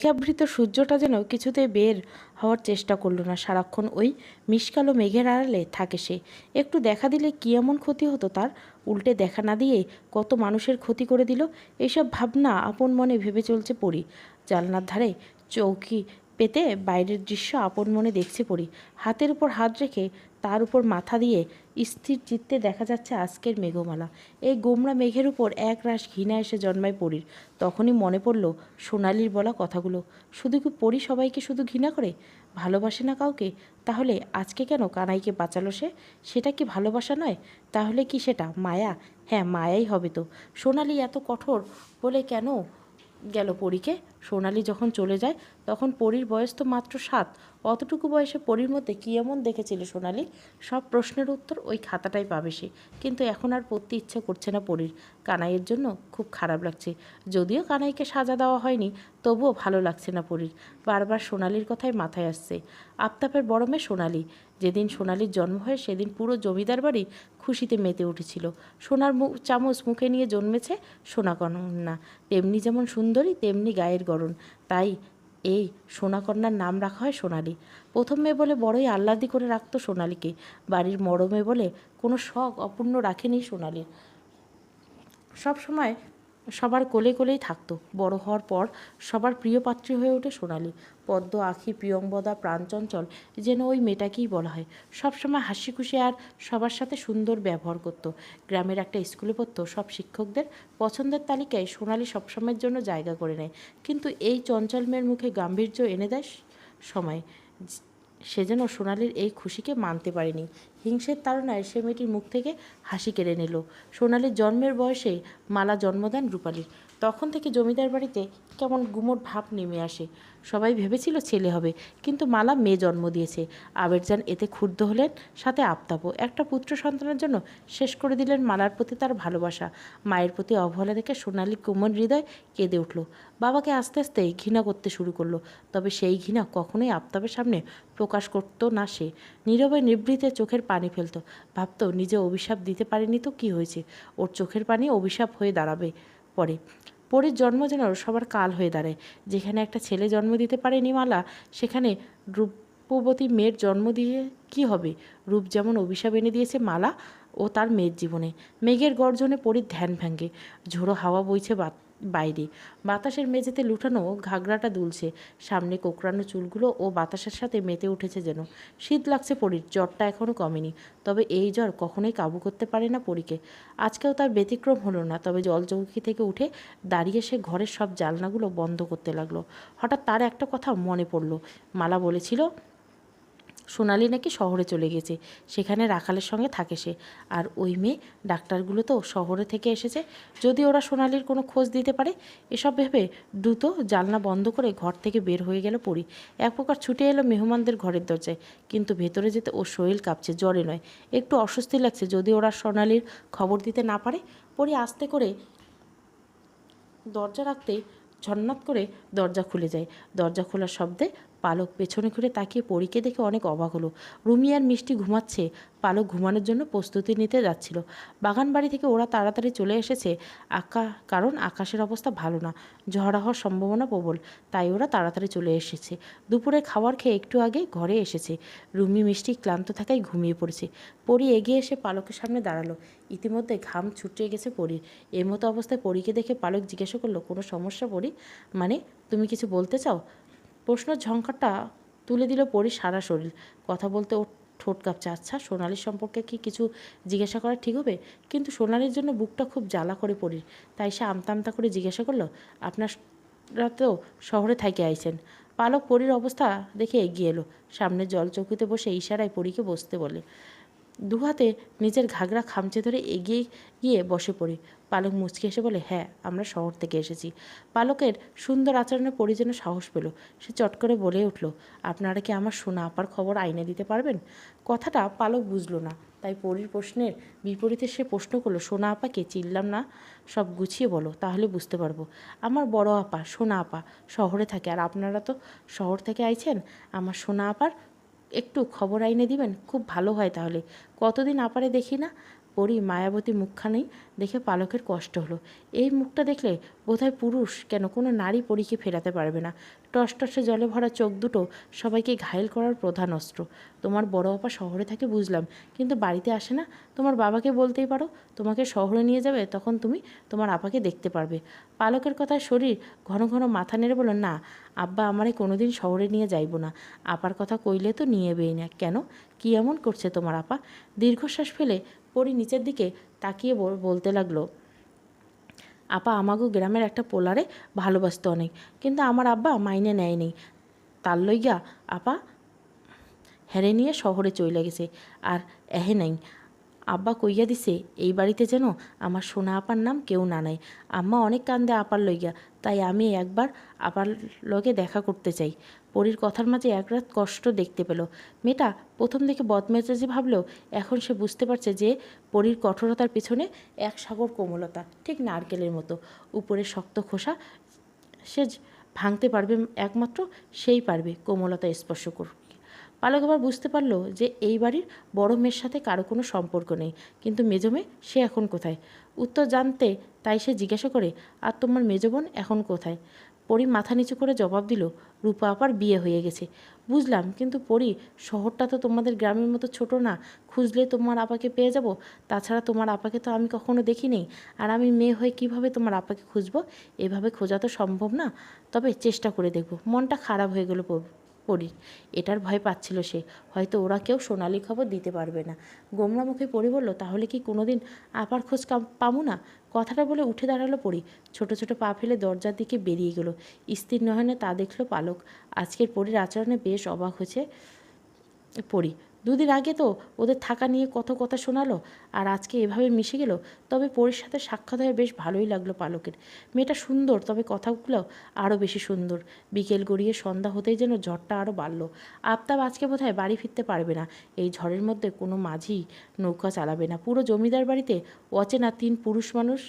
মেঘাবৃত সূর্যটা যেন কিছুতেই বের হওয়ার চেষ্টা করলো না। সারাক্ষণ ওই মিশকালো মেঘের আড়ালে থাকে সে। একটু দেখা দিলে কী এমন ক্ষতি হতো তার? উল্টে দেখা না দিয়ে কত মানুষের ক্ষতি করে দিল। এইসব ভাবনা আপন মনে ভেবে চলছে পড়ি। জানলার ধারে চৌকি পেতে বাইরের দৃশ্য আপন মনে দেখছে পড়ি। হাতের উপর হাত রেখে তার উপর মাথা দিয়ে স্থির চিত্তে দেখা যাচ্ছে আজকের মেঘমালা। এই গোমরা মেঘের উপর এক রাশ ঘৃণা এসে জন্মায় পড়ির। তখনই মনে পড়ল সোনালির বলা কথাগুলো। শুধু কি পরি সবাইকে শুধু ঘৃণা করে, ভালোবাসে না কাউকে? তাহলে আজকে কেন কানাইকে বাঁচালো সে? সেটা কি ভালোবাসা নয়? তাহলে কি সেটা মায়া? হ্যাঁ, মায়াই হবে তো। সোনালি এত কঠোর বলে কেন গেল পরীকে? সোনালি যখন চলে যায় তখন পরীর বয়স তো মাত্র 7। অতটুকু বয়সে পরীর মধ্যে কী এমন দেখেছিল সোনালি? সব প্রশ্নের উত্তর ওই খাতাটাই পাবে সে। কিন্তু এখন আর পড়তে ইচ্ছে করছে না পরীর। কানাইয়ের জন্য খুব খারাপ লাগছে। যদিও কানাইকে সাজা দেওয়া হয়নি, তবুও ভালো লাগছে না পরীর। বারবার সোনালির কথাই মাথায় আসছে। আফতাবের বড় মেয়ে সোনালি। যেদিন সোনালির জন্ম হয় সেদিন পুরো জমিদার বাড়ি খুশিতে মেতে উঠেছিল। সোনার চামচ মুখে নিয়ে জন্মেছে সোনাকন্যা। তেমনি যেমন সুন্দরী তেমনি গায়ের গড়ন। তাই এই সোনাকন্যার নাম রাখা হয় সোনালি। প্রথম মেয়ে বলে বড়ই আহ্লাদি করে রাখতো সোনালিকে। বাড়ির বড় মেয়ে বলে কোনো শখ অপূর্ণ রাখেনি সোনালির। সব সময় সবার কোলে কোলেই থাকতো। বড় হওয়ার পর সবার প্রিয় পাত্রী হয়ে ওঠে সোনালি। পদ্ম, আখি, প্রিয়ংবদা, প্রাণচঞ্চল যেন ওই মেয়েটাকেই বলা হয়। সবসময় হাসি খুশি আর সবার সাথে সুন্দর ব্যবহার করত। গ্রামের একটা স্কুলে পড়তো। সব শিক্ষকদের পছন্দের তালিকায় সোনালি সবসময়ের জন্য জায়গা করে নেয়। কিন্তু এই চঞ্চল মেয়ের মুখে গাম্ভীর্য এনে দেয় সময়। সে যেন সোনালির এই খুশিকে মানতে পারেনি। হিংসের তাড়নায় সে মেয়েটির মুখ থেকে হাসি কেড়ে নিল। সোনালির জন্মের বয়সে মালা জন্ম দেন রূপালীর। তখন থেকে জমিদার বাড়িতে কেমন গুমোট ভাব নেমে আসে। সবাই ভেবেছিল ছেলে হবে, কিন্তু মালা মেয়ে জন্ম দিয়েছে। আবেরজান এতে ক্ষুব্ধ হলেন, সাথে আফতাবও। একটা পুত্র সন্তানের জন্য শেষ করে দিলেন মালার প্রতি তার ভালোবাসা। মায়ের প্রতি অবহেলা দেখে সোনালির কোমল হৃদয় কেঁদে উঠল। বাবাকে আস্তে আস্তে ঘৃণা করতে শুরু করলো। তবে সেই ঘৃণা কখনোই আফতাবের সামনে প্রকাশ করতো না সে। নীরবে নিভৃতে চোখের পানি ফেলত। ভাবতো নিজে অভিশাপ দিতে পারেনি তো কি হয়েছে, ওর চোখের পানি অভিশাপ হয়ে দাঁড়াবে পরে। পরীর জন্ম যেন সবার কাল হয়ে দাঁড়ায়। যেখানে একটা ছেলে জন্ম দিতে পারেনি মালা, সেখানে রূপবতী মেয়ের জন্ম দিয়ে কি হবে? রূপ যেমন অভিশাপ এনে দিয়েছে মালা ও তার মেয়ের জীবনে। মেঘের গর্জনে পরীর ধ্যান ভাঙে। ঝোড়ো হাওয়া বইছে বাইরে। বাতাসের মেঝেতে লুটানো ঘাগরাটা দুলছে। সামনে কোঁকড়ানো চুলগুলো ও বাতাসের সাথে মেতে উঠেছে যেন। শীত লাগছে পরীর। জ্বরটা এখনও কমেনি। তবে এই জ্বর কখনোই কাবু করতে পারে না পরীকে। আজকেও তার ব্যতিক্রম হলো না। তবে জলচৌকি থেকে উঠে দাঁড়িয়ে সে ঘরের সব জানলাগুলো বন্ধ করতে লাগলো। হঠাৎ তার একটা কথা মনে পড়ল। মালা বলেছিল সোনালি নাকি শহরে চলে গেছে। সেখানে রাখালের সঙ্গে থাকে সে। আর ওই মেয়ে ডাক্তারগুলো তো শহরে থেকে এসেছে। যদি ওরা সোনালির কোনো খোঁজ দিতে পারে। এসব ভেবে দ্রুত জানলা বন্ধ করে ঘর থেকে বের হয়ে গেল পরী। এক প্রকার ছুটে এলো মেহমানদের ঘরের দরজায়। কিন্তু ভেতরে যেতে ওর শরীর কাঁপছে, জ্বরে নয়। একটু অস্বস্তি লাগছে যদি ওরা সোনালির খবর দিতে না পারে। পরী আস্তে করে দরজা রাখতেই ঝননাথ করে দরজা খুলে যায়। দরজা খোলার শব্দে পালক পেছনে ঘুরে তাকিয়ে পরীকে দেখে অনেক অবাক হলো। রুমি আর মিষ্টি ঘুমাচ্ছে। পালক ঘুমানোর জন্য প্রস্তুতি নিতে যাচ্ছিল। বাগান বাড়ি থেকে ওরা তাড়াতাড়ি চলে এসেছে। কারণ আকাশের অবস্থা ভালো না, ঝড় হওয়ার সম্ভাবনা প্রবল। তাই ওরা তাড়াতাড়ি চলে এসেছে। দুপুরে খাবার খেয়ে একটু আগে ঘরে এসেছে। রুমি মিষ্টি ক্লান্ত থাকায় ঘুমিয়ে পড়েছে। পরী এগিয়ে এসে পালকের সামনে দাঁড়ালো। ইতিমধ্যে ঘাম ছুটে গেছে পরীর। এর মতো অবস্থায় পরীকে দেখে পালক জিজ্ঞাসা করলো, কোনো সমস্যা পরী? মানে, তুমি কিছু বলতে চাও? প্রশ্নের ঝঙ্কারটা তুলে দিল পরীর সারা শরীর। কথা বলতে ওর ঠোঁট কাঁপছে। আচ্ছা, সোনালির সম্পর্কে কি কিছু জিজ্ঞাসা করা ঠিক হবে? কিন্তু সোনালির জন্য বুকটা খুব জ্বালা করে পরীর। তাই সে আমতা আমতা করে জিজ্ঞাসা করলো, আপনারা তো শহরে থাকি আইছেন? পালক পরীর অবস্থা দেখে এগিয়ে এলো। সামনে জলচৌকিতে বসে ইশারায় পরীকে বসতে বলে। দুহাতে নিজের ঘাগরা খামচে ধরে এগিয়ে গিয়ে বসে পড়ি। পালক মুচকি এসে বলে, হ্যাঁ, আমরা শহর থেকে এসেছি। পালকের সুন্দর আচরণে পরি যেন সাহস পেল। সে চট করে বলে উঠল, আপনারা কি আমার সোনা আপার খবর আইনে দিতে পারবেন? কথাটা পালক বুঝল না। তাই পরীর প্রশ্নের বিপরীতে সে প্রশ্ন করলো, সোনা আপাকে চিনলাম না, সব গুছিয়ে বলো, তাহলে বুঝতে পারবো। আমার বড় আপা সোনা আপা শহরে থাকে, আর আপনারা তো শহর থেকে আইছেন। আমার সোনা আপার একটু খবর আইনে দিবেন? খুব ভালো হয় তাহলে। কতদিন আপারে দেখি না। পরি মায়াবতী মুখখানি দেখে পালকের কষ্ট হলো। এই মুখটা দেখলে বোধহয় পুরুষ কেন কোনো নারী পরীকে ফেরাতে পারবে না। টসটসে জলে ভরা চোখ দুটো সবাইকে ঘায়েল করার প্রধান অস্ত্র। তোমার বড় আপা শহরে থাকে বুঝলাম, কিন্তু বাড়িতে আসে না? তোমার বাবাকে বলতেই পারো তোমাকে শহরে নিয়ে যাবে, তখন তুমি তোমার আপাকে দেখতে পারবে। পালকের কথায় শরীর ঘন ঘন মাথা নেড়ে বলল, না আব্বা আমারে কোনোদিন শহরে নিয়ে যাইব না। আপার কথা কইলে তো নিয়েবেই না। কেন, কি এমন করছে তোমার আপা? দীর্ঘশ্বাস ফেলে পরি নিচের দিকে তাকিয়ে বলতে লাগলো, আপা আমাগো গ্রামের একটা পোলারে ভালোবাসতো অনেক, কিন্তু আমার আব্বা মাইনে নেয়নি। তার লইয়া আপা হেরে নিয়ে শহরে চলে গেছে, আর এহে নাই। আব্বা কইয়া দিছে এই বাড়িতে যেন আমার সোনা আপার নাম কেউ না নেয়। আম্মা অনেক কান্দে আপার লইয়া, তাই আমি একবার আপার লগে দেখা করতে চাই। পরীর কথার মাঝে একরাত কষ্ট দেখতে পেল। মেয়েটা প্রথম দিকে বদমেজাজি ভাবলেও এখন সে বুঝতে পারছে যে পরীর কঠোরতার পেছনে এক সাগর কোমলতা, ঠিক নারকেলের মতো। উপরে শক্ত খোসা সে ভাঙতে পারবে একমাত্র সেই পারবে কোমলতা স্পর্শ করবে। পালক আবার বুঝতে পারলো যে এই বাড়ির বড় মেয়ের সাথে কারো কোনো সম্পর্ক নেই, কিন্তু মেজো মেয়ে সে এখন কোথায়? উত্তর জানতে তাই সে জিজ্ঞাসা করে, আর তোমার মেজো বোন এখন কোথায়? পরি মাথা নিচু করে জবাব দিল, রূপা আপার বিয়ে হয়ে গেছে। বুঝলাম, কিন্তু পরি শহরটা তো তোমাদের গ্রামের মতো ছোট না, খুঁজলে তোমার আপাকে পেয়ে যাব। তাছাড়া তোমার আপাকে তো আমি কখনো দেখিনি, আর আমি মেয়ে হয়ে কিভাবে তোমার আপাকে খুঁজবো? এভাবে খোঁজা তো সম্ভব না, তবে চেষ্টা করে দেখব। মনটা খারাপ হয়ে গেল পরীর। এটার ভয় পাচ্ছিল সে, হয়তো ওরা কেউ সোনালি খবর দিতে পারবে না। গোমরা মুখে পরি বলল, তাহলে কি কোনোদিন আপার খোঁজ পামু না? কথাটা বলে উঠে দাঁড়ালো পরি, ছোট ছোট পা ফেলে দরজার দিকে বেরিয়ে গেল। স্থির নয়নে তা দেখলো পালক। আজকের পরীর আচরণে বেশ অবাক হয়েছে পরি। দুদিন আগে তো ওদের থাকা নিয়ে কত কথা শোনালো, আর আজকে এভাবে মিশে গেল। তবে পরীর সাথে সাক্ষাৎ হয়ে বেশ ভালোই লাগলো পালকের। মেয়েটা সুন্দর, তবে কথাগুলো আরও বেশি সুন্দর। বিকেল গড়িয়ে সন্ধ্যা হতেই যেন ঝড়টা আরও বাড়ল। আফতাব আজকে বোধহয় বাড়ি ফিরতে পারবে না। এই ঝড়ের মধ্যে কোনো মাঝি নৌকা চালাবে না। পুরো জমিদার বাড়িতে অচেনা 3 পুরুষ মানুষ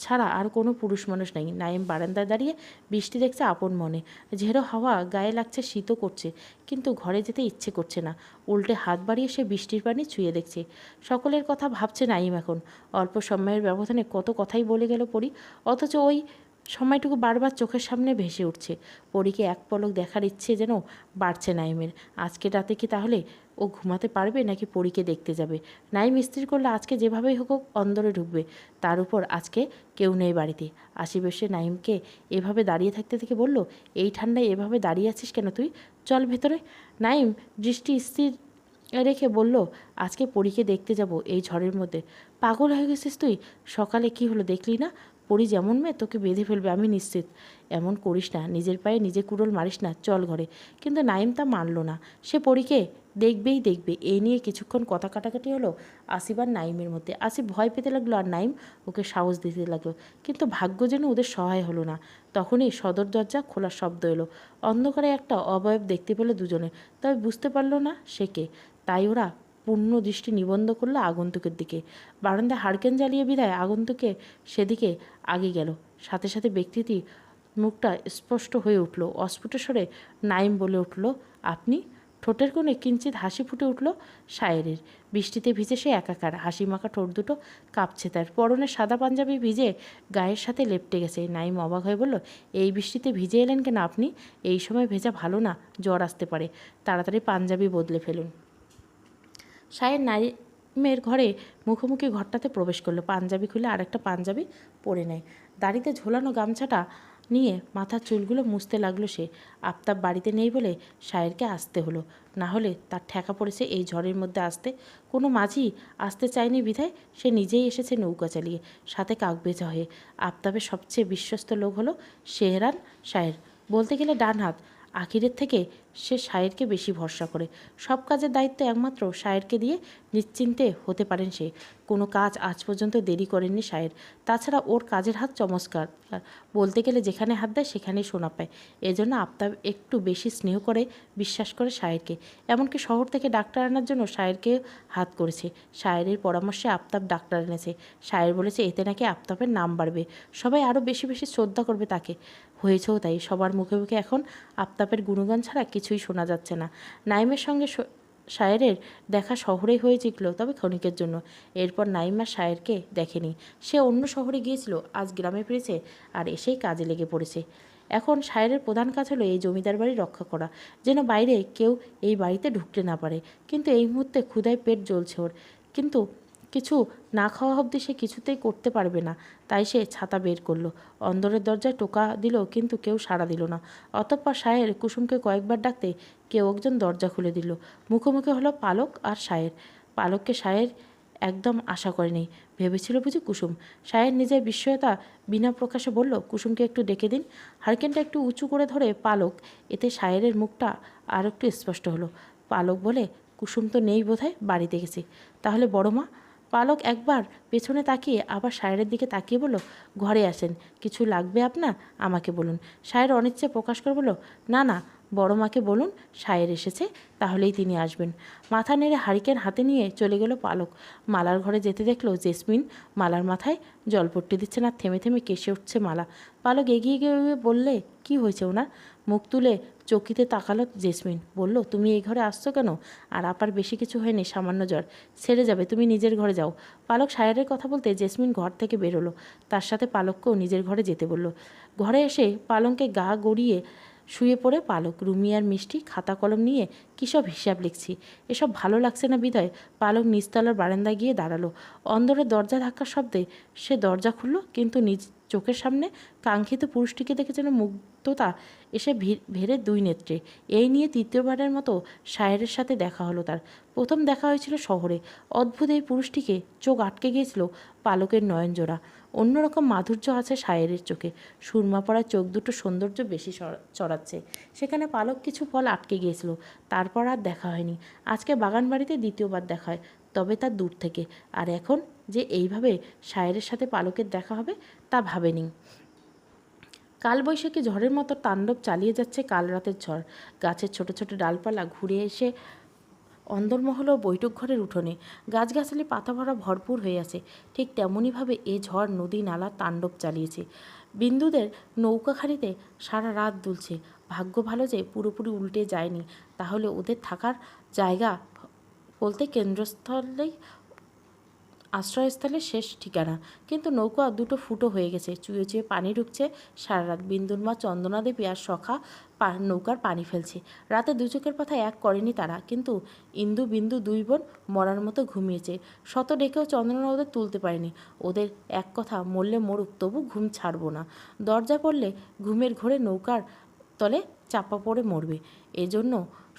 ছাড়া আর কোনো পুরুষ মানুষ নেই। নাইম বারান্দায় দাঁড়িয়ে বৃষ্টি দেখছে আপন মনে। ঝেড়ো হাওয়া গায়ে লাগছে, শীতও করছে, কিন্তু ঘরে যেতে ইচ্ছে করছে না। উল্টে হাত বাড়িয়ে সে বৃষ্টির পানি ছুঁয়ে দেখছে। সকলের কথা ভাবছে নাইম এখন। অল্প সময়ের ব্যবধানে কত কথাই বলে গেল পরি, অথচ ওই সময়টুকু বারবার চোখের সামনে ভেসে উঠছে। পরীকে এক পলক দেখার ইচ্ছে যেন বাড়ছে নাইমের। আজকে রাতে কি তাহলে ও ঘুমাতে পারবে, নাকি পরীকে দেখতে যাবে? নাইম স্থির করলে আজকে যেভাবেই হোক অন্দরে ঢুকবে। তার উপর আজকে কেউ নেই বাড়িতে। আশেপাশে নাইমকে এভাবে দাঁড়িয়ে থাকতে থেকে বলল, এই ঠান্ডায় এভাবে দাঁড়িয়ে আছিস কেন তুই? চল ভেতরে। নাইম দৃষ্টি স্থির রেখে বলল, আজকে পরীকে দেখতে যাব এই ঝড়ের মধ্যে। পাগল হয়ে গেছিস তুই? সকালে কি হলো দেখলি না? পরি যেমন মেয়ে তোকে বেঁধে ফেলবে আমি নিশ্চিত। এমন করিস না, নিজের পায়ে নিজে কুড়োল মারিস না, চল ঘরে। কিন্তু নাইম তা মানল না। সে পরীকে দেখবেই দেখবে। এই নিয়ে কিছুক্ষণ কথা কাটাকাটি হলো আসিফ আর নাইমের মধ্যে। আসিফ ভয় পেতে লাগলো, আর নাইম ওকে সাহস দিতে লাগলো। কিন্তু ভাগ্য যেন ওদের সহায় হলো না। তখনই সদর দরজা খোলার শব্দ এলো। অন্ধকারে একটা অবয়ব দেখতে পেল দুজনে, তবে বুঝতে পারলো না সে কে। তাই ওরা পূর্ণ দৃষ্টি নিবন্ধ করলো আগন্তুকের দিকে। বারান্দায় হাড়কেন জ্বালিয়ে বিদায় আগন্তুকে সেদিকে আগে গেল। সাথে সাথে ব্যক্তিটি মুখটা স্পষ্ট হয়ে উঠল। অস্ফুট স্বরে নাইম বলে উঠল, আপনি? ঠোঁটের কোণে কিঞ্চিত হাসি ফুটে উঠল শায়েরের। বৃষ্টিতে ভিজে সে একাকার, হাসি মাখা ঠোঁট দুটো কাঁপছে তার। পরনের সাদা পাঞ্জাবি ভিজে গায়ের সাথে লেপটে গেছে। নাইম অবাক হয়ে বলল, এই বৃষ্টিতে ভিজে এলেন কেন আপনি? এই সময় ভেজা ভালো না, জ্বর আসতে পারে। তাড়াতাড়ি পাঞ্জাবি বদলে ফেলুন। শায়ের নাইমের ঘরে মুখোমুখি ঘরটাতে প্রবেশ করলো। পাঞ্জাবি খুলে আরেকটা পাঞ্জাবি পরে নেয়। দাড়িতে ঝোলানো গামছাটা নিয়ে মাথার চুলগুলো মুছতে লাগলো সে। আফতাব বাড়িতে নেই বলে শায়েরকে আসতে হলো, না হলে তার ঠেকা পড়েছে এই ঝড়ের মধ্যে আসতে। কোনো মাঝি আসতে চায়নি বিধায় সে নিজেই এসেছে নৌকা চালিয়ে, সাথে কাকবেচা হয়ে। আফতাবের সবচেয়ে বিশ্বস্ত লোক হলো শেহরান শায়ের, বলতে গেলে ডান হাত। আখিরের থেকে সে শায়েরকে বেশি ভরসা করে। সব কাজের দায়িত্ব একমাত্র শায়েরকে দিয়ে নিশ্চিন্তে হতে পারেন সে। কোনো কাজ আজ পর্যন্ত দেরি করেননি শায়ের। তাছাড়া ওর কাজের হাত চমৎকার, বলতে গেলে যেখানে হাত দেয় সেখানেই সোনা পায়। এজন্য আফতাব একটু বেশি স্নেহ করে, বিশ্বাস করে শায়েরকে। এমনকি শহর থেকে ডাক্তার আনার জন্য শায়েরকে হাত করেছে। শায়েরের পরামর্শে আফতাব ডাক্তার এনেছে। শায়ের বলেছে এতে নাকি আফতাবের নাম বাড়বে, সবাই আরও বেশি বেশি শ্রদ্ধা করবে তাকে। হয়েছেও তাই। সবার মুখে মুখে এখন আফতাবের গুণগান ছাড়া কিছুই শোনা যাচ্ছে না। নাইমের সঙ্গে শায়েরের দেখা শহরেই হয়েছিল, তবে ক্ষণিকের জন্য। এরপর নাইমা শায়েরকে দেখেনি। সে অন্য শহরে গিয়েছিল, আজ গ্রামে ফিরেছে আর এসেই কাজে লেগে পড়েছে। এখন শায়েরের প্রধান কাজ হলো এই জমিদার বাড়ি রক্ষা করা, যেন বাইরে কেউ এই বাড়িতে ঢুকতে না পারে। কিন্তু এই মুহূর্তে ক্ষুধায় পেট জ্বলছে ওর, কিন্তু কিছু না খাওয়া অবধি সে কিছুতেই করতে পারবে না। তাই সে ছাতা বের করলো, অন্দরের দরজায় টোকা দিল, কিন্তু কেউ সাড়া দিল না। অতঃপর শায়ের কুসুমকে কয়েকবার ডাকতে কেউ একজন দরজা খুলে দিল। মুখোমুখি হলো পালক আর শায়ের। পালককে শায়ের একদম আশা করেনি, ভেবেছিল বুঝি কুসুম। শায়ের নিজের বিস্ময়তা বিনা প্রকাশে বলল, কুসুমকে একটু ডেকে দিন। হারিকেনটা একটু উঁচু করে ধরে পালক, এতে শায়েরের মুখটা আর একটু স্পষ্ট হলো। পালক বলে, কুসুম তো নেই বোধহয়, বাড়িতে গেছে। তাহলে বড় মা? পালক একবার পেছনে তাকিয়ে আবার শায়েরের দিকে তাকিয়ে বলল, ঘরে আসেন, কিছু লাগবে আপনার আমাকে বলুন। শায়ের অনিচ্ছে প্রকাশ করে বলল, না না, বড় মাকে বলুন শায়ের এসেছে, তাহলেই তিনি আসবেন। মাথা নেড়ে হারিকেন হাতে নিয়ে চলে গেল পালক। মালার ঘরে যেতে দেখলো জেসমিন মালার মাথায় জলপট্টি দিচ্ছেন আর থেমে থেমে কেসে উঠছে মালা। পালক এগিয়ে গিয়ে বললে, কি হয়েছে ওনার? মুখ তুলে চকিতে তাকালো জেসমিন, বলল, তুমি এই ঘরে আসছো কেন? আর আপার বেশি কিছু হয়নি, সামান্য জ্বর, সেরে যাবে, তুমি নিজের ঘরে যাও। পালক শায়েরের কথা বলতে জেসমিন ঘর থেকে বেরোলো, তার সাথে পালককেও নিজের ঘরে যেতে বলল। ঘরে এসে পালঙ্কে গা গড়িয়ে শুয়ে পড়ে পালক। রুমি আর মিষ্টি খাতা কলম নিয়ে কী সব হিসাব লিখছি। এসব ভালো লাগছে না বিধায় পালক নিচতলার বারান্দায় গিয়ে দাঁড়ালো। অন্দরের দরজা ধাক্কার শব্দে সে দরজা খুলল, কিন্তু নিজ চোখের সামনে কাঙ্ক্ষিত পুরুষটিকে দেখে যেন মুগ্ধতা এসে ভেড়ে দুই নেত্রে। এই নিয়ে তৃতীয়বারের মতো শায়েরের সাথে দেখা হলো তার। প্রথম দেখা হয়েছিল শহরে। অদ্ভুত এই পুরুষটিকে চোখ আটকে গিয়েছিল পালকের নয়নজোড়া। অন্যরকম মাধুর্য আছে শায়েরের চোখে, সুরমা পড়া চোখ দুটো সৌন্দর্য বেশি চড়াচ্ছে। সেখানে পালক কিছু ফল আটকে গিয়েছিল, তারপর আর দেখা হয়নি। আজকে বাগান বাড়িতে দ্বিতীয়বার দেখা হয়, তবে তা দূর থেকে। আর এখন যে এইভাবে শায়েরের সাথে পালকের দেখা হবে তা ভাবেনি। কালবৈশাখী ঝড়ের মতো তাণ্ডব চালিয়ে যাচ্ছে কাল রাতের ঝড়। গাছের ছোট ছোট ডালপালা ঘুরে এসে অন্দরমহল ও বৈঠক ঘরের উঠোনে গাছগাছালি পাতা ভরা ভরপুর হয়ে আছে। ঠিক তেমনইভাবে এ ঝড় নদী নালা তাণ্ডব চালিয়েছে। বিন্দুদের নৌকাখানিতে সারা রাত দুলছে। ভাগ্য ভালো যে পুরোপুরি উল্টে যায়নি, তাহলে ওদের থাকার জায়গা বলতে কেন্দ্রস্থলেই আশ্রয়স্থলের শেষ ঠিকানা। কিন্তু নৌকা দুটো ফুটো হয়ে গেছে, চুয়ে চুয়ে পানি ঢুকছে সারা রাত। বিন্দুর মা চন্দনা দেবী আর সখা নৌকার পানি ফেলছে। রাতে দু চোখের পাতা এক করেনি তারা, কিন্তু ইন্দু বিন্দু দুই বোন মরার মতো ঘুমিয়েছে। শত ডেকেও চন্দনা ওদের তুলতে পারেনি। ওদের এক কথা, মরলে মরুক, তবু ঘুম ছাড়বো না। দরজা পড়লে ঘুমের ঘোরে নৌকার তলে চাপা পড়ে মরবে। এজন্য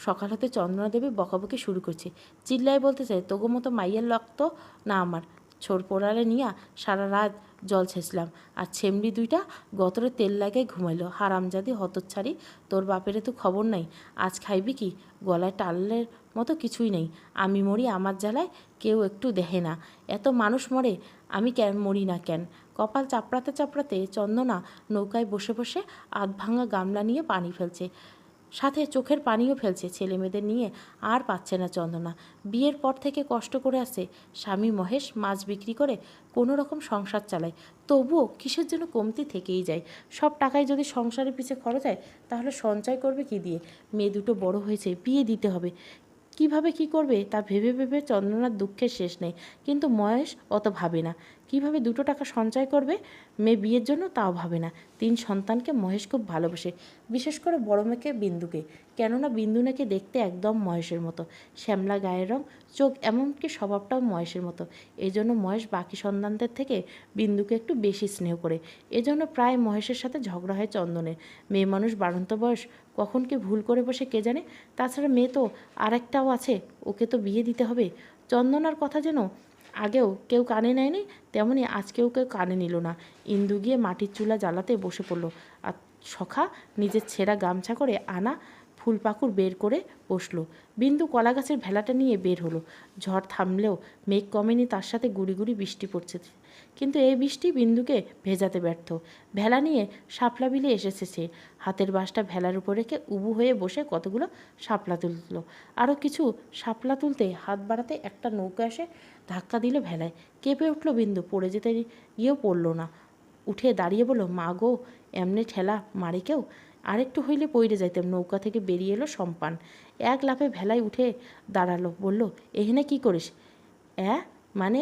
সকাল হতে চন্দনা দেবী বকাবকি শুরু করছে। চিল্লাই বলতে চায়, তোগো মতো মাইয়ের রক্ত না আমার। ছোর পোড়ালে নিয়া সারা রাত জল ছেঁচলাম, আর ছেমড়ি দুইটা গতরে তেল লাগাই ঘুমাইলো। হারামজাদি হতচ্ছাড়ি, তোর বাপেরে তো খবর নাই। আজ খাইবি কি? গলায় টালের মতো কিছুই নেই। আমি মরি আমার জ্বালায়, কেউ একটু দেখে না। এত মানুষ মরে, আমি কেন মরি না কেন? কপাল চাপড়াতে চাপড়াতে চন্দনা নৌকায় বসে বসে আধভাঙা গামলা নিয়ে পানি ফেলছে, সাথে চোখের পানিও ফেলছে। ছেলে মেয়েদের নিয়ে আর পাচ্ছে না চন্দনা। বিয়ের পর থেকে কষ্ট করে আসে, স্বামী মহেশ মাছ বিক্রি করে কোনো রকম সংসার চালায়, তবুও কিসের জন্য কমতি থেকেই যায়। সব টাকায় যদি সংসারের পিছে খরচ হয়, তাহলে সঞ্চয় করবে কি দিয়ে? মেয়ে দুটো বড় হয়েছে, বিয়ে দিতে হবে। কিভাবে কি করবে তা ভেবে ভেবে চন্দনার দুঃখের শেষ নেই। কিন্তু মহেশ অত ভাবে না। কিভাবে দুটো টাকা সঞ্চয় করবে মেয়ে বিয়ের জন্য, তাও ভাবে না। 3 সন্তানকে মহেশ খুব ভালোবাসে, বিশেষ করে বড় মেয়েকে বিন্দুকে। কেননা বিন্দু নাকি দেখতে একদম মহেশের মতো, শ্যামলা গায়ের রং, চোখ, এমনকি স্বভাবটাও মহেশের মতো। এই জন্য মহেশ বাকি সন্তানদের থেকে বিন্দুকে একটু বেশি স্নেহ করে। এজন্য প্রায় মহেশের সাথে ঝগড়া হয় চন্দনের। মেয়ে মানুষ বাড়ন্ত বয়স, কখন কি ভুল করে বসে কে জানে। তাছাড়া মেয়ে তো আরেকটাও আছে, ওকে তো বিয়ে দিতে হবে। চন্দনার কথা যেন আগেও কেউ কানে নেয়নি, তেমনি আজকেও কেউ কানে নিল না। ইন্দু গিয়ে মাটির চুলা জ্বালাতে বসে পড়ল, আর সখা নিজের ছেঁড়া গামছা করে আনা ফুলপাকুড় বের করে বসলো। বিন্দু কলা গাছের ভেলাটা নিয়ে বের হলো। ঝড় থামলেও মেঘ কমেনি, তার সাথে গুড়ি গুড়ি বৃষ্টি পড়ছে। কিন্তু এই বৃষ্টি বিন্দুকে ভেজাতে ব্যর্থ। ভেলা নিয়ে শাপলা বিলে এসেছে সে। হাতের বাঁশটা ভেলার উপর রেখে উবু হয়ে বসে কতগুলো শাপলা তুলল। আরও কিছু শাপলা তুলতে হাত বাড়াতে একটা নৌকা এসে ধাক্কা দিল ভেলায়। কেঁপে উঠল বিন্দু, পড়ে যেতে গিয়েও পড়ল না। উঠে দাঁড়িয়ে বলল, মা গো, এমনি ঠেলা মারে কেউ? আরেকটু হইলে পইড়ে যাইতাম। নৌকা থেকে বেরিয়ে এলো সম্পান। এক লাফে ভেলায় উঠে দাঁড়ালো, বলল, এখানে কি করিস? মানে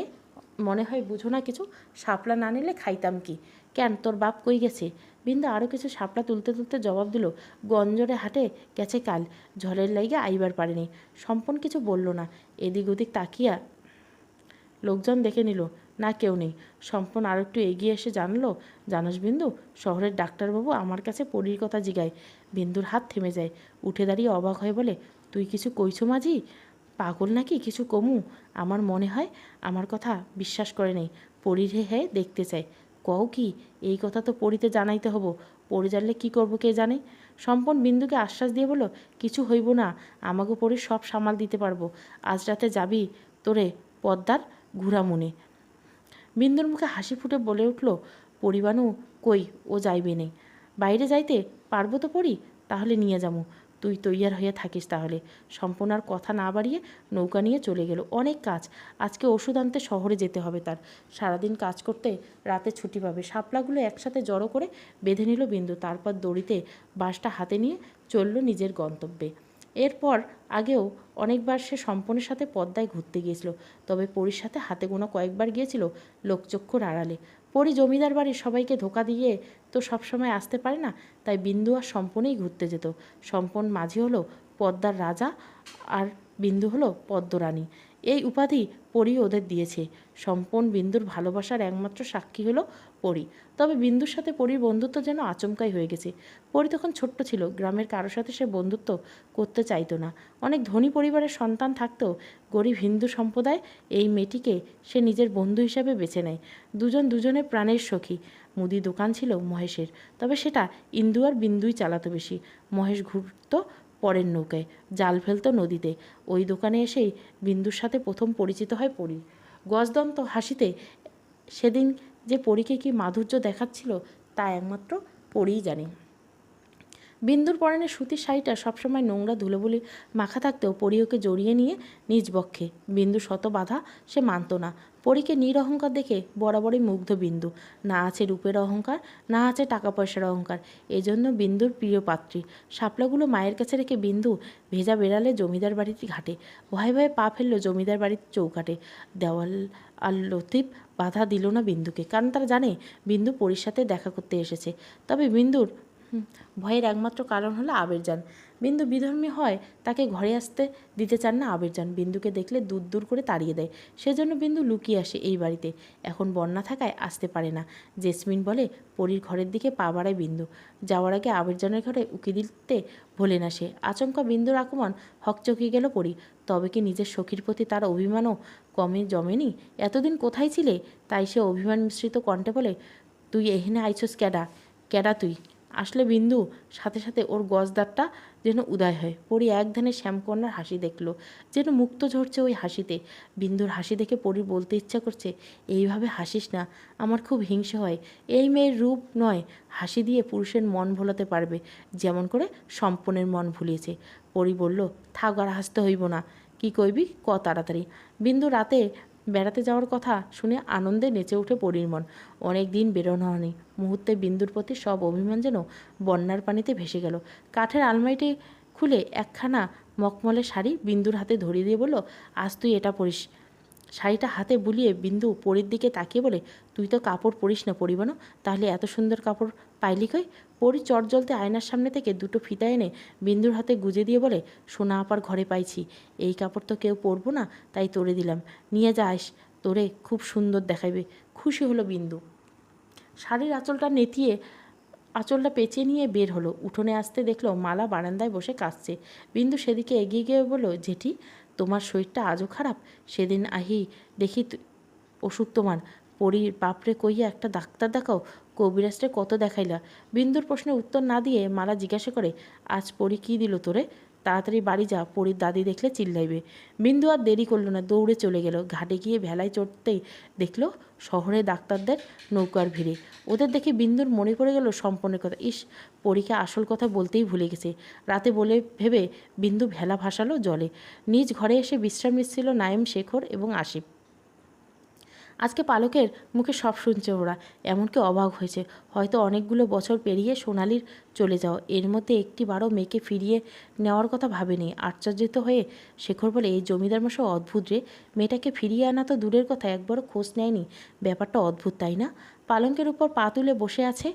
মনে হয় বুঝো না কিছু। শাপলা না নিলে খাইতাম কি? কেন, তোর বাপ কই গেছে? বিন্দু আরও কিছু শাপলা তুলতে তুলতে জবাব দিল, গঞ্জরে হাটে গেছে কাল, ঝড়ের লাইগা আইবার পারেনি। সম্পন কিছু বলল না। এদিক ওদিক তাকিয়া লোকজন দেখে নিল না কেউ নেই। সম্পন আর একটু এগিয়ে এসে জানলো, জানোস বিন্দু, শহরের ডাক্তারবাবু আমার কাছে পরীর কথা জিগায়। বিন্দুর হাত থেমে যায়। উঠে দাঁড়িয়ে অবাক হয়ে বলে, তুই কিছু কইছো মাঝি? পাগল নাকি কিছু কমু? আমার মনে হয় আমার কথা বিশ্বাস করে নেই। পরীর হে দেখতে চাই। কও কি? এই কথা তো পরীতে জানাইতে হবো। পড়ে জানলে কী করবো কে জানে। সম্পন বিন্দুকে আশ্বাস দিয়ে বলল, কিছু হইব না, আমাকে পরীর সব সামাল দিতে পারবো। আজ রাতে যাবি তোরে পদ্মার ঘুরামুনে। বিন্দুর মুখে হাসি ফুটে বলে উঠল, পরিবানু কই, ও যাইবে নেই। বাইরে যাইতে পারবো তো পড়ি, তাহলে নিয়ে যাবো। তুই তৈয়ার হইয়া থাকিস তাহলে। সম্পূর্ণার কথা না বাড়িয়ে নৌকা নিয়ে চলে গেল। অনেক কাজ, আজকে ওষুধ আনতে শহরে যেতে হবে তার। সারাদিন কাজ করতে রাতে ছুটি পাবে। শাপলাগুলো একসাথে জড়ো করে বেঁধে নিল বিন্দু। তারপর দড়িতে বাঁশটা হাতে নিয়ে চলল নিজের গন্তব্যে। এরপর আগেও অনেকবার সে সম্পনের সাথে পদ্মায় ঘুরতে গিয়েছিল, তবে পরীর সাথে হাতে গোনা কয়েকবার গিয়েছিল লোকচক্ষুর আড়ালে। পরী জমিদার বাড়ির সবাইকে ধোকা দিয়ে তো সবসময় আসতে পারে না, তাই বিন্দু আর সম্পনেই ঘুরতে যেত। সম্পন মাঝি হলো পদ্মার রাজা আর বিন্দু হলো পদ্মরানী। এই উপাধি পরী ওদের দিয়েছে। সম্পন বিন্দুর ভালোবাসার একমাত্র সাক্ষী হলো পরী। তবে বিন্দুর সাথে পরীর বন্ধুত্ব যেন আচমকাই হয়ে গেছে। পরী তখন ছোট্ট ছিল, গ্রামের কারোর সাথে সে বন্ধুত্ব করতে চাইতো না। অনেক ধনী পরিবারের সন্তান থাকতেও গরিব হিন্দু সম্প্রদায় এই মেয়েটিকে সে নিজের বন্ধু হিসাবে বেছে নেয়। দুজন দুজনের প্রাণের সখী। মুদি দোকান ছিল মহেশের, তবে সেটা ইন্দু আর বিন্দুই চালাতো বেশি। মহেশ ঘুরতো পরের নৌকায়, জাল ফেলতো নদীতে। ওই দোকানে এসেই বিন্দুর সাথে প্রথম পরিচিত হয় পরী। গজদন্ত হাসিতে সেদিন যে পরীকে কি মাধুর্য দেখাচ্ছিল তা একমাত্র পরীই জানে। বিন্দুর পরনে সুতির শাড়িটা সবসময় নোংরা ধুলোবুলি মাখা থাকতেও পরী ওকে জড়িয়ে নিয়ে নিজ বক্ষে। বিন্দু শত বাধা সে মানত না। পরীকে নিরহংকার দেখে বরাবরই মুগ্ধ বিন্দু। না আছে রূপের অহংকার, না আছে টাকা পয়সার অহংকার। এজন্য বিন্দুর প্রিয় পাত্রী। শাপলাগুলো মায়ের কাছে রেখে বিন্দু ভেজা বেড়ালে জমিদার বাড়িটি ঘাটে। ভয়ে ভয়ে পা ফেললো জমিদার বাড়ির চৌকাটে। দেওয়াল আর লতিফ বাধা দিল না বিন্দুকে, কারণ তারা জানে বিন্দু পরীর সাথে দেখা করতে এসেছে। তবে বিন্দুর ভয়ের একমাত্র কারণ হলো আবেরজান। বিন্দু বিধর্মী হয়, তাকে ঘরে আসতে দিতে চান না আবেরজান। বিন্দুকে দেখলে দূর দূর করে তাড়িয়ে দেয়। সেজন্য বিন্দু লুকিয়ে আসে এই বাড়িতে। এখন বন্যা থাকায় আসতে পারে না। জেসমিন বলে পরীর ঘরের দিকে পা বাড়ায় বিন্দু। যাওয়ার আগে আবেরজানের ঘরে উকি দিতে ভোলে না সে। আচমকা বিন্দুর আগমন হকচকিয়ে গেল পরী। তবে কি নিজের সখীর প্রতি তার অভিমানও কমে জমেনি? এতদিন কোথায় ছিলে? তাই সে অভিমান মিশ্রিত কণ্ঠে বলে, তুই এখানে আইছস ক্যাডা? ক্যাডা তুই? আসলে বিন্দু সাথে সাথে ওর গজদারটা যেন উদয় হয়। পরী এক ধ্যানে শ্যামকন্যার হাসি দেখল, যেন মুক্ত ঝরছে ওই হাসিতে। বিন্দুর হাসি দেখে পরীর বলতে ইচ্ছা করছে, এইভাবে হাসিস না, আমার খুব হিংসে হয়। এই মেয়ের রূপ নয়, হাসি দিয়ে পুরুষের মন ভোলাতে পারবে, যেমন করে সম্পনের মন ভুলিয়েছে। পরী বলল, থাক আর হাসতে হইব না। কি কইবি ক তাড়াতাড়ি। বিন্দু রাতে বেড়াতে যাওয়ার কথা শুনে আনন্দে নেচে উঠে পরীর মন। অনেক দিন বেরোনো হয়নি। মুহূর্তে বিন্দুর প্রতি সব অভিমান যেন বন্যার পানিতে ভেসে গেল। কাঠের আলমারিটি খুলে একখানা মখমলের শাড়ি বিন্দুর হাতে ধরিয়ে দিয়ে বলল, আজ তুই এটা পরিস। শাড়িটা হাতে বুলিয়ে বিন্দু পরীর দিকে তাকিয়ে বলে, তুই তো কাপড় পরিস না পরিবানো, তাহলে এত সুন্দর কাপড় পাইলি কই? পরী চটজলতে আয়নার সামনে থেকে দুটো ফিতা এনে বিন্দুর হাতে গুজে দিয়ে বলে, সোনা আপার ঘরে পাইছি, এই কাপড় তো কেউ পরবো না, তাই তোরে দিলাম, নিয়ে যাস, তোরে খুব সুন্দর দেখাইবে। খুশি হলো বিন্দু। শাড়ির আঁচলটা পেঁচিয়ে নিয়ে বের হলো। উঠোনে আসতে দেখলো মালা বারান্দায় বসে কাঁদছে। বিন্দু সেদিকে এগিয়ে গিয়ে বলল, জেঠি, তোমার শরীরটা আজও খারাপ? সেদিন আহি দেখি অসুখ তোমার। পরীর বাপরে কইয়া একটা ডাক্তার দেখাও, কবিরাজরে কত দেখাইলা। বিন্দুর প্রশ্নের উত্তর না দিয়ে মালা জিজ্ঞাসা করে, আজ পরী কী দিল তোরে? তাড়াতাড়ি বাড়ি যা, পরীর দাদি দেখলে চিল্লাইবে। বিন্দু আর দেরি করলো না, দৌড়ে চলে গেল। ঘাটে গিয়ে ভেলায় চড়তেই দেখলো শহরে ডাক্তারদের নৌকার ভিড়ে। ওদের দেখে বিন্দুর মনে পড়ে গেল সম্পনের কথা। ইস, পরীকে আসল কথা বলতেই ভুলে গেছে। রাতে বলে ভেবে বিন্দু ভেলা ভাসালো জলে। নিজ ঘরে এসে বিশ্রাম নিচ্ছিল নায়েম, শেখর এবং আসিফ। আজকে পালকের মুখে সব শুনছে ওরা, এমনকি অবাক হয়েছে। হয়তো অনেকগুলো বছর পেরিয়ে সোনালির চলে যাওয়া, এর মধ্যে একটি বারও মেয়েকে ফিরিয়ে নেওয়ার কথা ভাবেনি। আশ্চর্যিত হয়ে শেখর বলে, এই জমিদার মশাই অদ্ভুত রে, মেয়েটাকে ফিরিয়ে আনা তো দূরের কথা, একবারও খোঁজ নেয়নি। ব্যাপারটা অদ্ভুত তাই না? পালঙ্কের উপর পা তুলে বসে আছে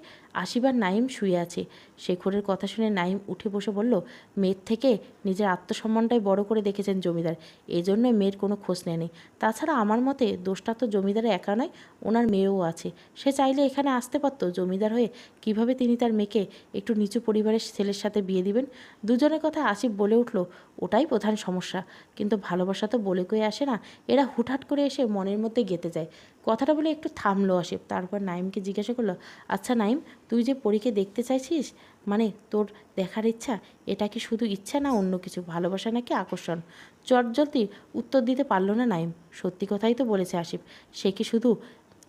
আশিবার নাইম শুয়ে আছে। শেখরের কথা শুনে নাইম উঠে বসে বলল, মেয়ের থেকে নিজের আত্মসম্মানটাই বড় করে দেখেছেন জমিদার, এই জন্যই মেয়ের কোনো খোঁজ নেয়নি। তাছাড়া আমার মতে দোষটা তো জমিদারের একা নয়, ওনার মেয়েও আছে। সে চাইলে এখানে আসতে পারত। জমিদার হয়ে কিভাবে তিনি তার মেয়েকে একটু নিচু পরিবারের ছেলের সাথে বিয়ে দিবেন? দুজনের কথা আসিফ বলে উঠল, ওটাই প্রধান সমস্যা। কিন্তু ভালোবাসা তো বলে কয়ে আসে না, এরা হুটহাট করে এসে মনের মধ্যে গেঁথে যায়। কথাটা বলে একটু থামলো আসিফ, তারপর নাইমকে জিজ্ঞাসা করলো, আচ্ছা নাইম, তুই যে পরীকে দেখতে চাইছিস, মানে তোর দেখার ইচ্ছা, এটা কি শুধু ইচ্ছা না অন্য কিছু, ভালোবাসা নাকি আকর্ষণ? চটজলদি উত্তর দিতে পারল না নাইম। সত্যি কথাই তো বলেছে আসিফ, সে কি শুধু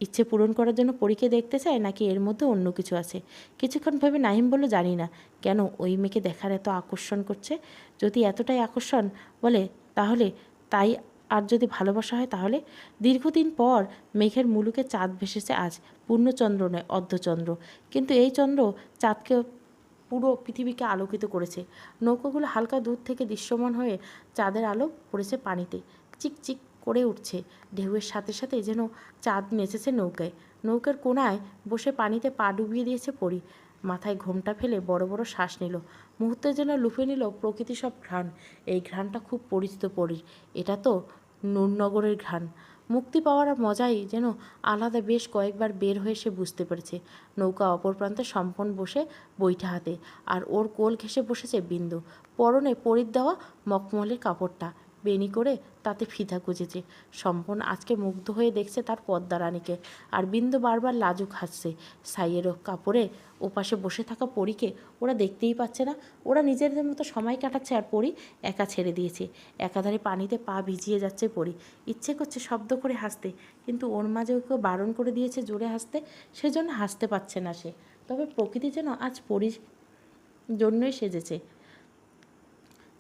ইচ্ছে পূরণ করার জন্য পরীকে দেখতে চায়, নাকি এর মধ্যে অন্য কিছু আছে? কিছুক্ষণ ভেবে নাইম বলল, জানি না কেন ওই মেয়েকে দেখার এত আকর্ষণ করছে। যদি এতটাই আকর্ষণ বলে তাহলে তাই, আর যদি ভালোবাসা হয় তাহলে? দীর্ঘদিন পর মেঘের মুলুকে চাঁদ ভেসেছে আজ, পূর্ণচন্দ্র নয় অর্ধচন্দ্র, কিন্তু এই চন্দ্র চাঁদকে পুরো পৃথিবীকে আলোকিত করেছে। নৌকাগুলো হালকা দূর থেকে দৃশ্যমান হয়ে চাঁদের আলো পড়েছে পানিতে, চিকচিক করে উঠছে ঢেউয়ের সাথে সাথে, যেন চাঁদ নেচেছে নৌকায়। নৌকার কোনায় বসে পানিতে পা ডুবিয়ে দিয়েছে পরী। মাথায় ঘোমটা ফেলে বড় বড় শ্বাস নিল। মুহূর্তে যেন লুফে নিল প্রকৃতি সব ঘ্রাণ। এই ঘ্রাণটা খুব পরিচিত পরীর, এটা তো নূরনগরের ঘ্রাণ। মুক্তি পাওয়ার মজাই যেন আলাদা। বেশ কয়েকবার বের হয়ে সে বুঝতে পেরেছে। নৌকা অপর প্রান্তে সম্পন বসে বৈঠা হাতে, আর ওর কোল ঘেঁষে বসেছে বিন্দু। পরনে পরিত দেওয়া মখমলের কাপড়টা বেনি করে তাতে ফিতা গুজেছে। সম্পন আজকে মুগ্ধ হয়ে দেখছে তার পদ্মারানীকে, আর বিন্দু বারবার লাজুক হাসছে। সাইয়ের কাপড়ে ওপাশে বসে থাকা পরীকে ওরা দেখতেই পাচ্ছে না। ওরা নিজেদের মতো সময় কাটাচ্ছে, আর পরী একা ছেড়ে দিয়েছে। একাধারে পানিতে পা ভিজিয়ে যাচ্ছে পরী। ইচ্ছে করছে শব্দ করে হাসতে, কিন্তু ওর মাঝে ওকে বারণ করে দিয়েছে জোরে হাসতে, সেজন্য হাসতে পারছে না সে। তবে প্রকৃতি যেন আজ পরীর জন্যই সেজেছে।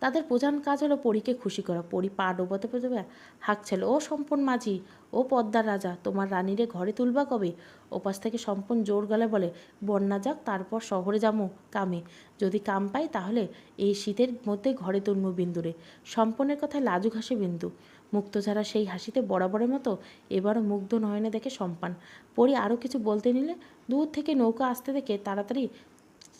তাদের প্রধান কাজ হলো পরীকে খুশি করা। পরী পা ডোবাতে ডোবাতে হাঁকছিল, ও সম্পন মাঝি, ও পদ্মার রাজা, তোমার রানীরে ঘরে তুলবা কবে? ওপাশ থেকে সম্পন জোর গলায় বলে, বন্যা যাক, তারপর শহরে যাবো কামে। যদি কাম পাই তাহলে এই শীতের মধ্যে ঘরে তুলমু বিন্দুরে। সম্পনের কথায় লাজুক হাসে বিন্দু। মুক্তধারা সেই হাসিতে বরাবরের মতো এবারও মুগ্ধ নয়নে দেখে সম্পান। পরী আরও কিছু বলতে নিলে দূর থেকে নৌকা আসতে দেখে তাড়াতাড়ি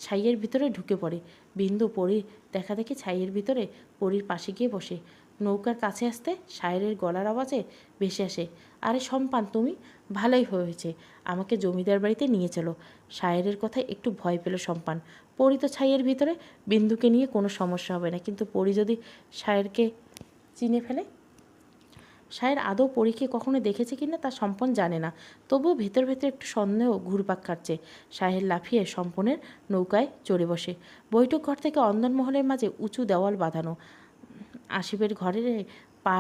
ছাইয়ের ভিতরে ঢুকে পড়ে। বিন্দু পরীর দেখা দেখি ছাইয়ের ভিতরে পরীর পাশে গিয়ে বসে। নৌকার কাছে আসতে সায়েরের গলার আওয়াজে ভেসে আসে, আরে সম্পান তুমি, ভালোই হয়েছে, আমাকে জমিদার বাড়িতে নিয়ে চলো। সায়েরের কথায় একটু ভয় পেল সম্পান। পরী তো ছাইয়ের ভিতরে, বিন্দুকে নিয়ে কোনো সমস্যা হবে না, কিন্তু পরী যদি সায়েরকে চিনে ফেলে? সায়ের আদৌ পরীকে কখনো দেখেছে কিনা তা সম্পন জানে না, তবুও ভেতর ভেতর একটু সন্দেহ ঘুরপাক কাটছে। সাহের লাফিয়ে সম্পনের নৌকায় চড়ে বসে। বৈঠক ঘর থেকে অন্দরমহলের মাঝে উঁচু দেওয়াল বাঁধানো। আসিফের ঘরে পা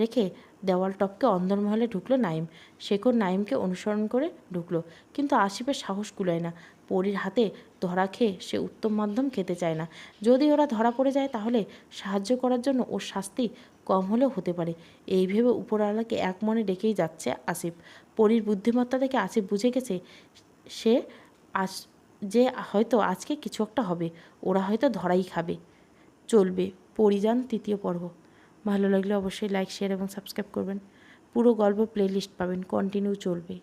রেখে দেওয়াল টপকে অন্দরমহলে ঢুকলো নাইম। শেখর নাইমকে অনুসরণ করে ঢুকলো, কিন্তু আসিফের সাহস কুলায় না। পরীর হাতে ধরা খেয়ে সে উত্তম মাধ্যম খেতে চায় না। যদি ওরা ধরা পড়ে যায় তাহলে সাহায্য করার জন্য ওর শাস্তি কম হলেও হতে পারে। এই ভেবে উপরওয়ালাকে এক মনে ডেকেই যাচ্ছে আসিফ। পরীর বুদ্ধিমত্তা দেখে আসিফ বুঝে গেছে সে আজ যে হয়তো আজকে কিছু একটা হবে, ওরা হয়তো ধরাই খাবে। চলবে পরিযান তৃতীয় পর্ব। ভালো লাগলে অবশ্যই লাইক, শেয়ার এবং সাবস্ক্রাইব করবেন। পুরো গল্প প্লেলিস্ট পাবেন, কন্টিনিউ চলবে।